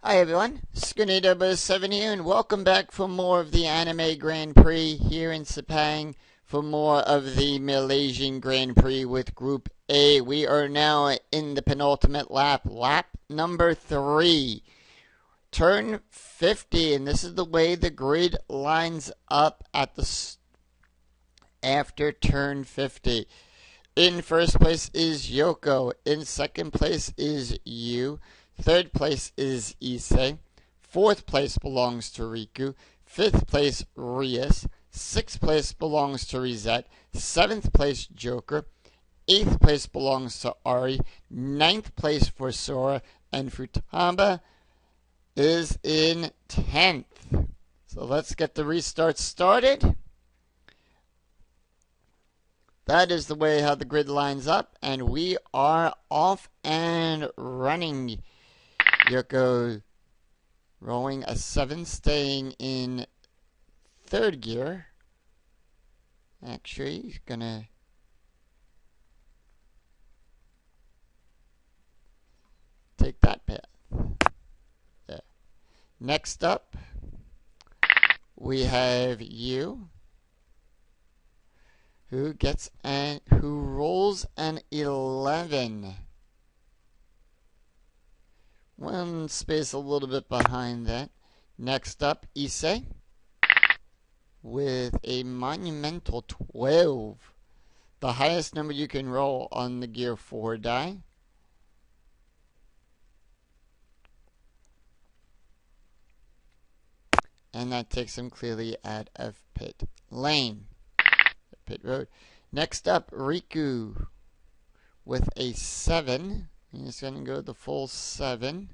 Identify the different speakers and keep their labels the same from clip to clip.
Speaker 1: Hi everyone, Skinny007 here, and welcome back for more of the Anime Grand Prix here in Sepang for more of the Malaysian Grand Prix with Group A. We are now in the penultimate lap, lap number 3. Turn 50, and this is the way the grid lines up at after turn 50. In first place is Yoko. In second place is you. Third place is Issei. Fourth place belongs to RIku. Fifth place, Rias. Sixth place belongs to Rias. Seventh place, Joker. Eighth place belongs to Ahri. Ninth place for Sora. And Futaba is in 10th. So let's get the restart started. That is the way how the grid lines up, and we are off and running. Yoko rolling a 7, staying in 3rd gear. Actually, he's gonna take that path. There. Next up, we have you, who rolls an 11. One space a little bit behind that. Next up, Issei with a monumental 12. The highest number you can roll on the Gear 4 die. And that takes him clearly out of pit lane. Pit road. Next up, RIku with a 7. He's going to go the full 7.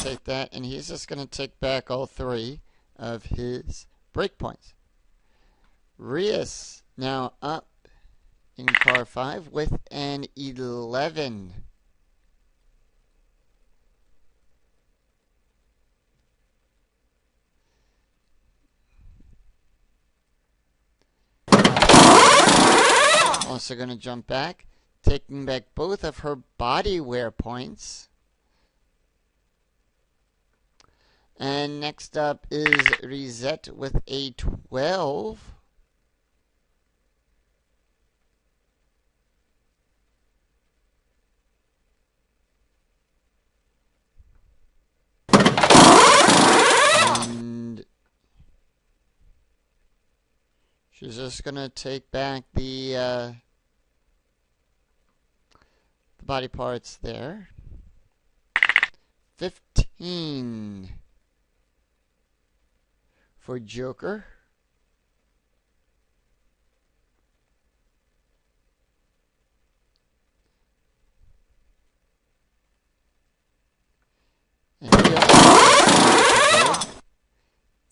Speaker 1: Take that, and he's just going to take back all 3 of his breakpoints. Rias now up in car 5 with an 11. Also going to jump back, taking back both of her body wear points. And next up is Rias with a 12. And she's just going to take back the body parts there. 15 for Joker. And he also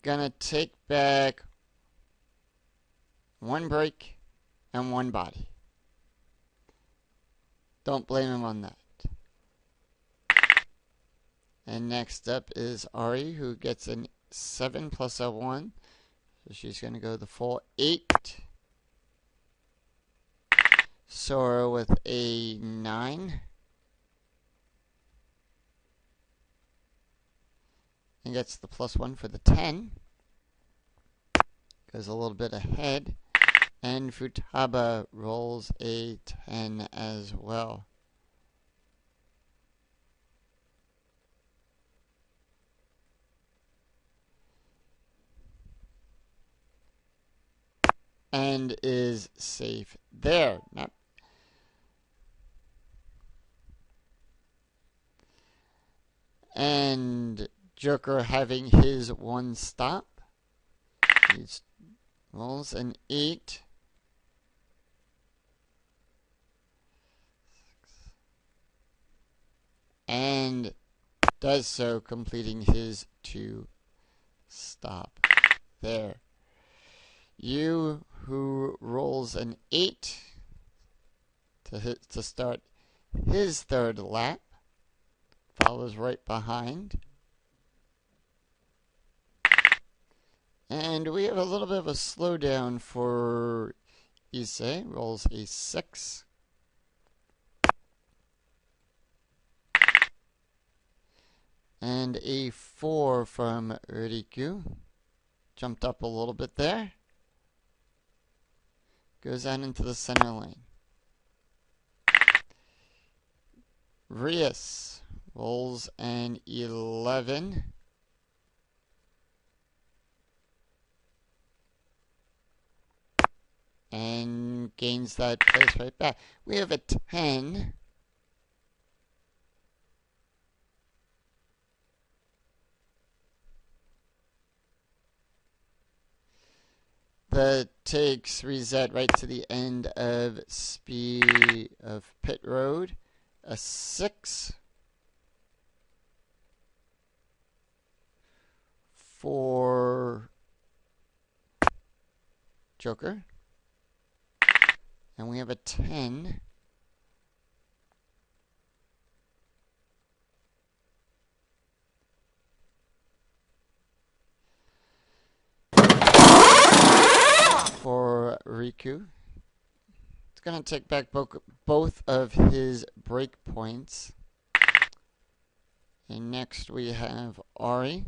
Speaker 1: gonna take back 1 break and 1 body. Don't blame him on that. And next up is Ahri, who gets a 7 plus a 1. So she's going to go the full 8. Sora with a 9. And gets the plus 1 for the 10. Goes a little bit ahead. And Futaba rolls a 10 as well. And is safe there. And Joker having his 1 stop. He rolls an 8. And does so, completing his 2 stop there. You, who rolls an 8 to start his 3rd lap, follows right behind. And we have a little bit of a slowdown for Issei rolls a 6. And a 4 from RIku. Jumped up a little bit there. Goes out into the center lane. Rias rolls an 11. And gains that place right back. We have a 10. That takes reset right to the end of speed of pit road. A 6 for Joker. And we have a 10. For RIku. It's going to take back both of his break points. And next we have Ahri.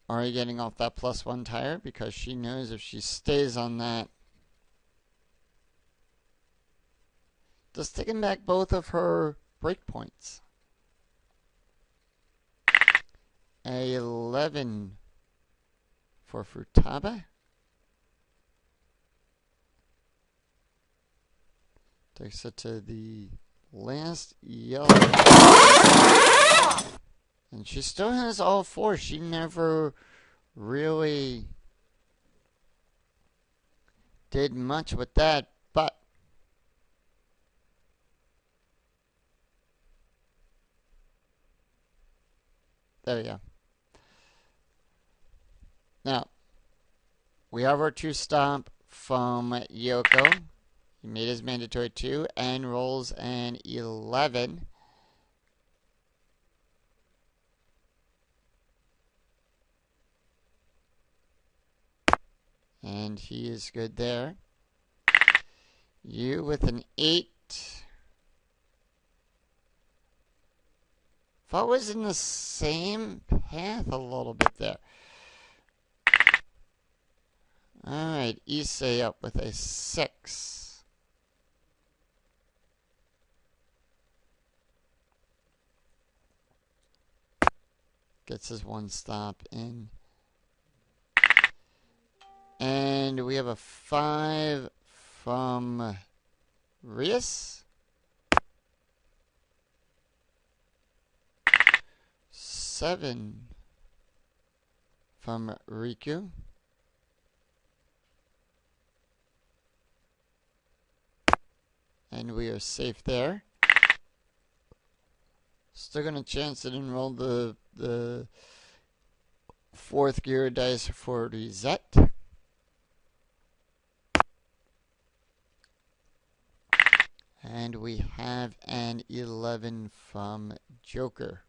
Speaker 1: Ahri getting off that +1 tire because she knows if she stays on that, just taking back both of her break points. A 11 for Futaba. Takes it to the last yellow. And she still has all 4. She never really did much with that, but there we go. Now, we have our 2 stop from Yoko. He made his mandatory 2 and rolls an 11. And he is good there. You with an 8. Thought was in the same path a little bit there. Alright, Issei up with a 6. Gets his 1 stop in. And we have a 5 from Rias. 7 from RIku. And we are safe there. Still going to chance it and roll the 4th gear dice for reset. And we have an 11 from Joker.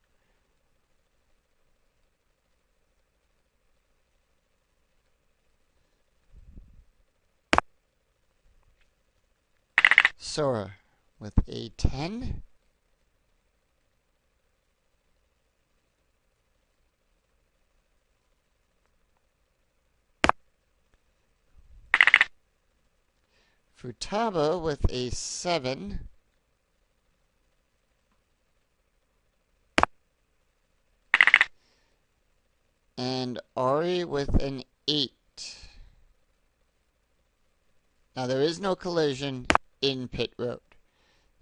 Speaker 1: Sora with a 10. Futaba with a 7. And Ahri with an 8. Now there is no collision in pit road.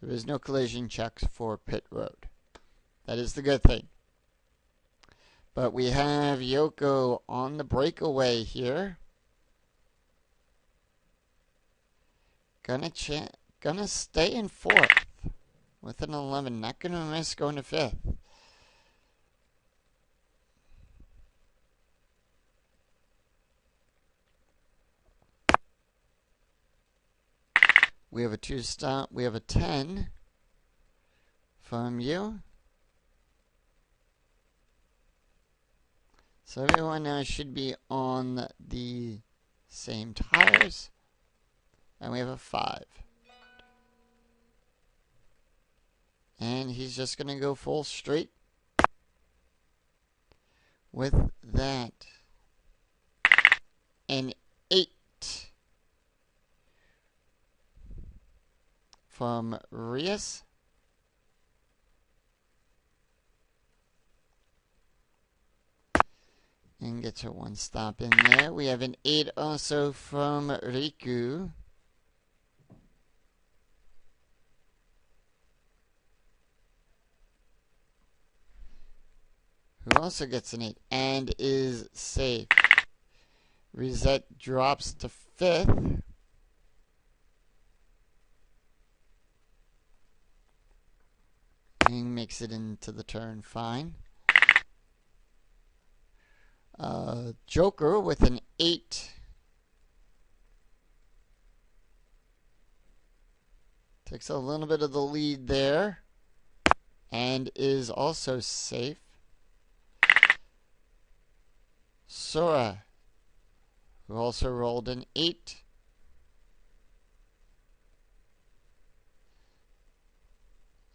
Speaker 1: There is no collision checks for pit road. That is the good thing. But we have Yoko on the breakaway here. Gonna stay in 4th with an 11. Not gonna miss going to 5th. We have a 2 stop. We have a 10 from you. So everyone now should be on the same tires. And we have a 5. And he's just going to go full straight with that. An 8 from Rias. And gets her 1 stop in there. We have an 8 also from RIku. Who also gets an 8 and is safe. Reset drops to 5th. And makes it into the turn fine. Joker with an 8. Takes a little bit of the lead there. And is also safe. Sora, who also rolled an 8.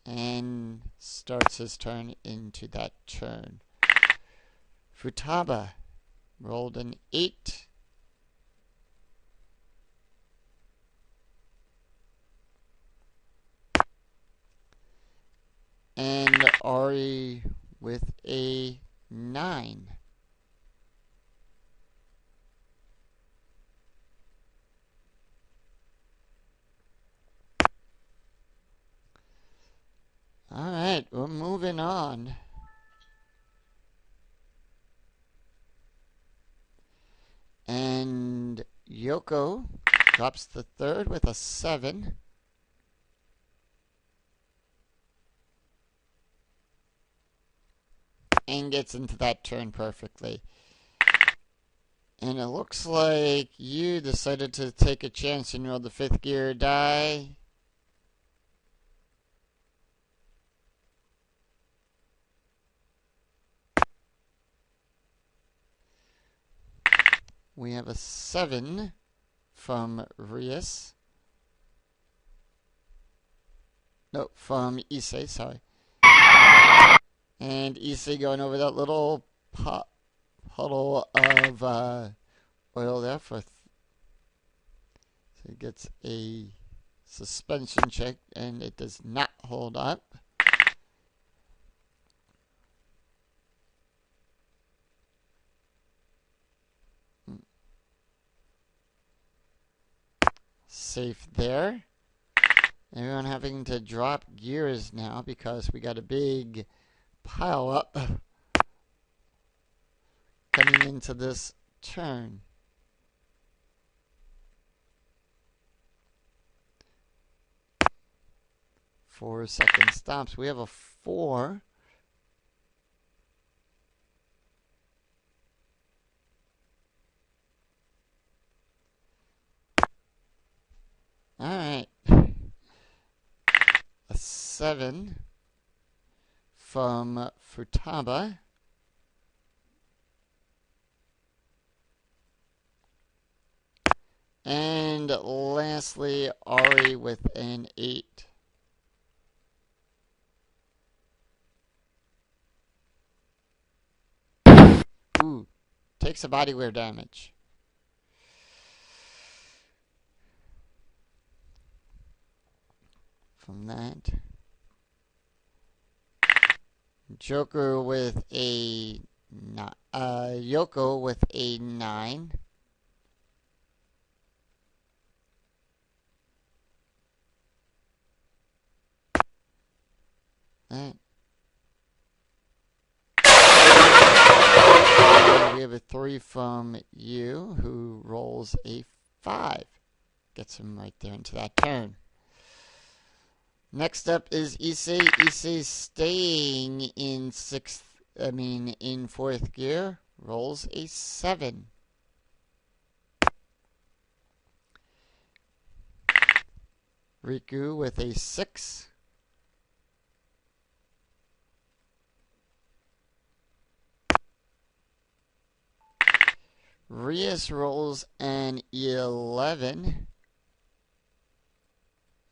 Speaker 1: And starts his turn into that turn. Futaba rolled an 8. And Ahri with a 9. Alright, we're moving on. And Yoko drops the 3rd with a 7. And gets into that turn perfectly. And it looks like you decided to take a chance and roll the 5th gear die. We have a 7 from Rias. No, from Issei, sorry. And Issei going over that little puddle of oil there for... So he gets a suspension check, and it does not hold up. Safe there. Everyone having to drop gears now because we got a big pile up coming into this turn. Four second stops. We have a 4. Alright. A 7 from Futaba. And lastly, Ahri with an 8. Ooh, takes a body wear damage. From that. Joker with a... Yoko with a 9. That. We have a 3 from you, who rolls a 5. Gets him right there into that turn. Next up is Issei. Issei staying in in 4th gear. Rolls a 7. RIku with a 6. Rias rolls an 11.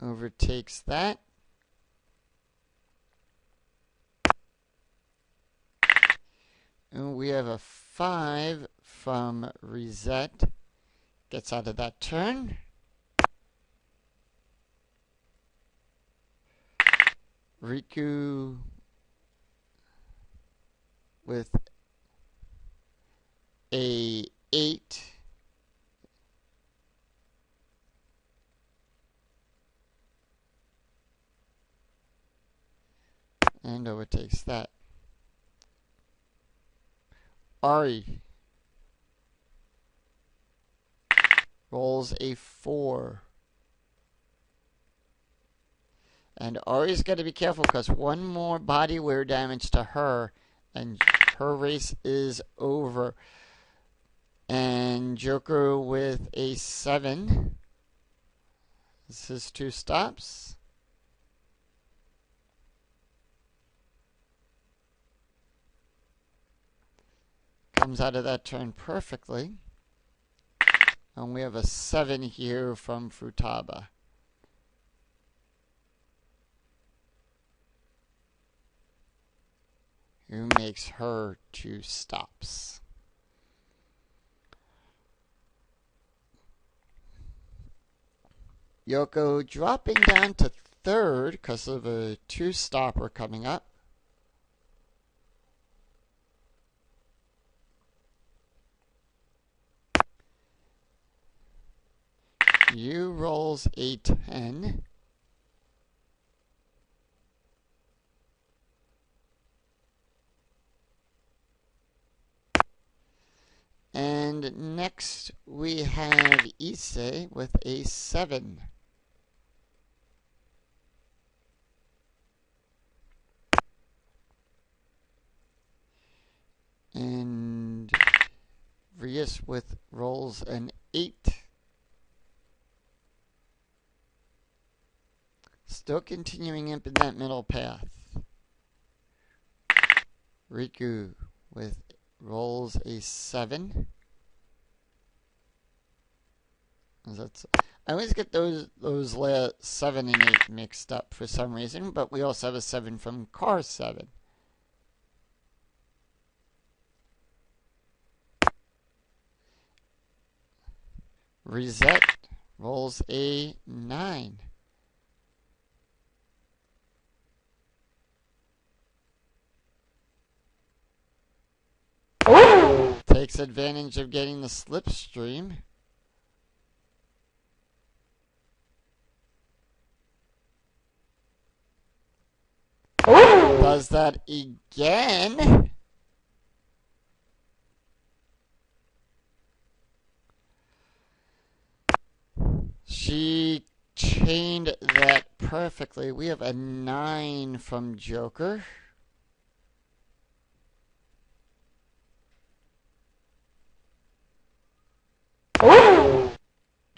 Speaker 1: Overtakes that. And we have a 5 from Reset. Gets out of that turn. RIku with a 8. And overtakes that. Ahri rolls a 4. And Ahri's got to be careful because one more body wear damage to her and her race is over. And Joker with a 7. This is 2 stops. Comes out of that turn perfectly. And we have a 7 here from Futaba. Who makes her 2 stops. Yoko dropping down to 3rd because of a 2-stopper coming up. You rolls a 10. And next we have Issei with a 7. And Rias with rolls an 8. Still continuing up in that middle path. RIku with rolls a 7. I always get those last 7 and 8 mixed up for some reason, but we also have a 7 from Car 7. Reset rolls a 9. Takes advantage of getting the slipstream. Does that again. She chained that perfectly. We have a 9 from Joker.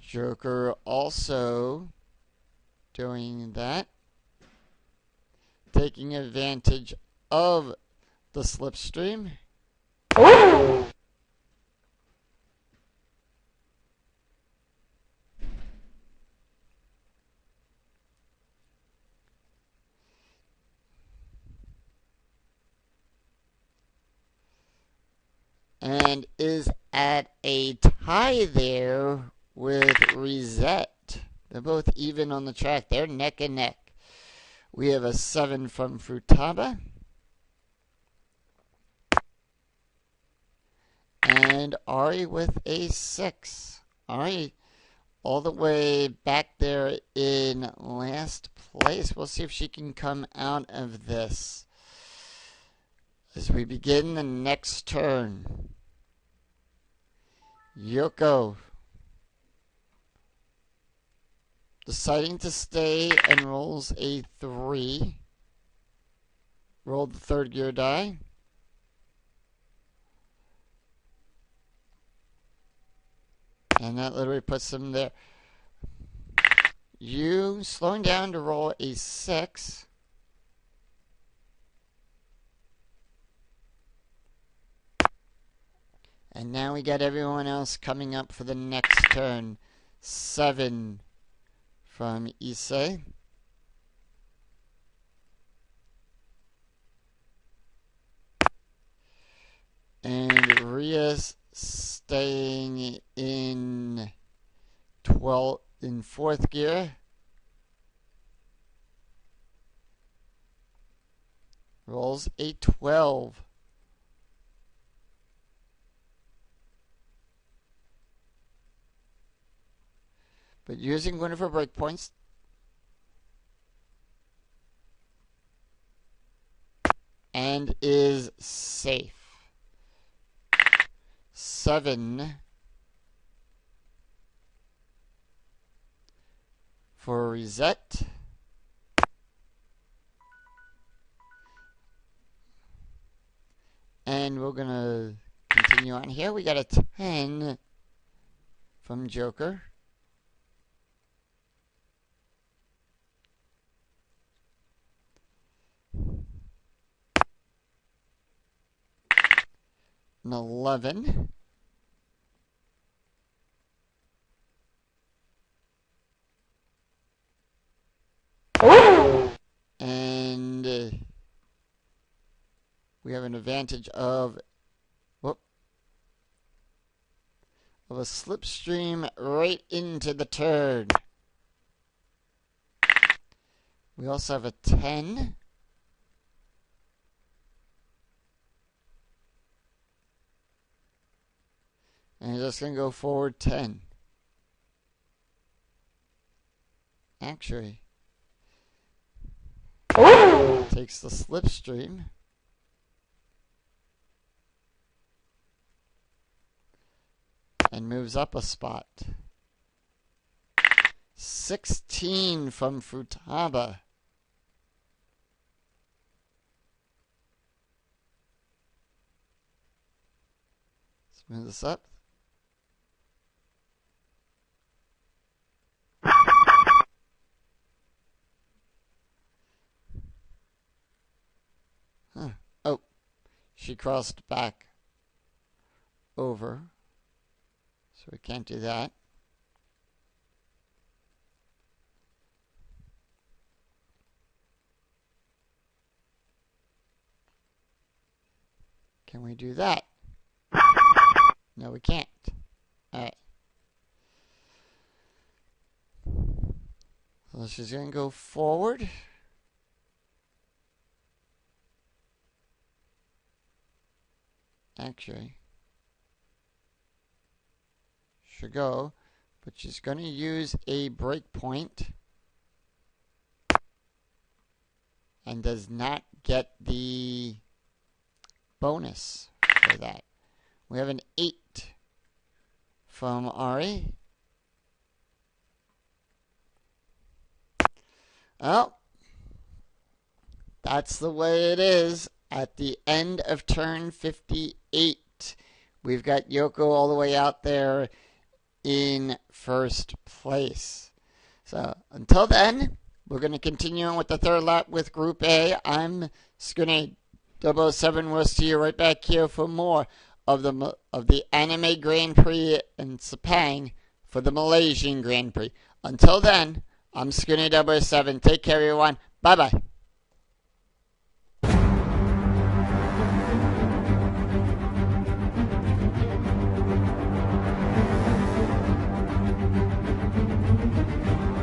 Speaker 1: Joker also doing that. Taking advantage of the slipstream. And is at a tie there with Reset. They're both even on the track. They're neck and neck. We have a 7 from Futaba. And Ahri with a 6. Ahri all the way back there in last place. We'll see if she can come out of this as we begin the next turn. Yoko deciding to stay and rolls a 3. Rolled the 3rd gear die. And that literally puts them there. You slowing down to roll a 6. And now we got everyone else coming up for the next turn. 7 from Issei. And Rias staying in 4th gear. Rolls a 12. But using one of her breakpoints. And is safe. 7 for reset. And we're going to continue on here. We got a 10 from Joker. An 11. And we have an advantage of a slipstream right into the turn. We also have a 10. And I'm just going to go forward 10. Actually, takes the slipstream. And moves up a spot. 16 from Futaba. Let's move this up. Oh, she crossed back over. So we can't do that. Can we do that? No, we can't. Alright. So she's going to go forward. Actually, should go, but she's going to use a breakpoint and does not get the bonus for that. We have an 8 from Ahri. Well, that's the way it is. At the end of turn 58, we've got Yoko all the way out there in 1st place. So until then, we're going to continue on with the 3rd lap with Group A. I'm Skune 007. We'll see you right back here for more of the Anime Grand Prix in Sepang for the Malaysian Grand Prix. Until then, I'm Skune 007. Take care, everyone. Bye-bye.